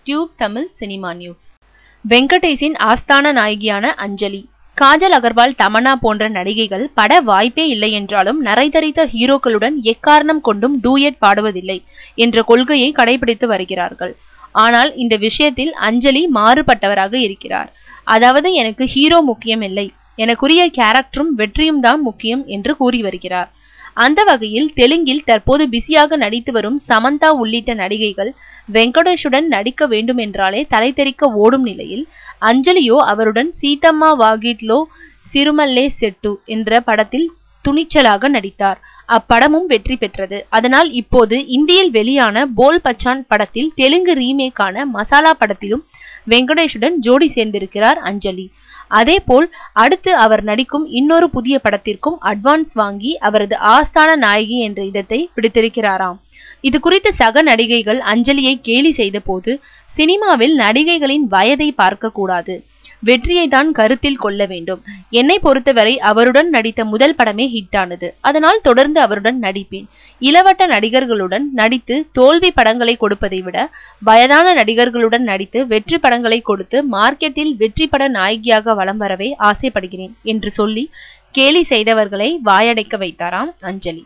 Tube Tamil cinema news. வெங்கடேஷின் ஆஸ்தான நாயகியான அஞ்சலி. காஜல் அகர்வால், தமன்னா போன்ற நடிகைகள் பட வாய்ப்பே இல்லை என்றாலும் நரைதரித்த ஹீரோக்களுடன் எக்காரணம் கொண்டும் டூயட் பாடுவதில்லை என்ற கொள்கையை கடைபிடித்து வருகிறார்கள். ஆனால் இந்த விஷயத்தில் அஞ்சலி மாறுபட்டவராக இருக்கிறார். அதாவது, எனக்கு ஹீரோ முக்கியம் இல்லை, எனக்குரிய கேரக்டரும் வெற்றியும் தான் முக்கியம் என்று கூறி வருகிறார். அந்த வகையில் தெலுங்கில் தற்போது பிஸியாக நடித்து வரும் சமந்தா உள்ளிட்ட நடிகைகள் வெங்கடேஷுடன் நடிக்க வேண்டும் என்றாலே தலை தெறிக்க ஓடும் நிலையில், அஞ்சலியோ அவருடன் சீதம்மா வாகிட்லோ சிறுமல்லே செட்டு என்ற படத்தில் துணிச்சலாக நடித்தார். அப்படமும் வெற்றி பெற்றது. அதனால் இப்போது இந்தியில் வெளியான போல் பச்சான் படத்தில் தெலுங்கு ரீமேக்கான மசாலா படத்திலும் வெங்கடேஷுடன் ஜோடி சேர்ந்திருக்கிறார் அஞ்சலி. அதேபோல் அடுத்து அவர் நடிக்கும் இன்னொரு புதிய படத்திற்கும் அட்வான்ஸ் வாங்கி அவரது ஆஸ்தான நாயகி என்ற இடத்தை பிடித்திருக்கிறாராம். இது குறித்து சக நடிகைகள் அஞ்சலியை கேலி செய்த போது, சினிமாவில் நடிகைகளின் வயதை பார்க்க கூடாது, வெற்றியை தான் கருத்தில் கொள்ள வேண்டும். என்னை பொறுத்தவரை அவருடன் நடித்த முதல் படமே ஹிட் ஆனது. அதனால் தொடர்ந்து அவருடன் நடிப்பேன். இளவட்ட நடிகர்களுடன் நடித்து தோல்வி படங்களை கொடுப்பதை விட வயதான நடிகர்களுடன் நடித்து வெற்றி படங்களை கொடுத்து மார்க்கெட்டில் வெற்றி பட நாயகியாக வலம் வரவே ஆசைப்படுகிறேன் என்று சொல்லி கேலி செய்தவர்களை வாயடைக்க வைத்தாராம் அஞ்சலி.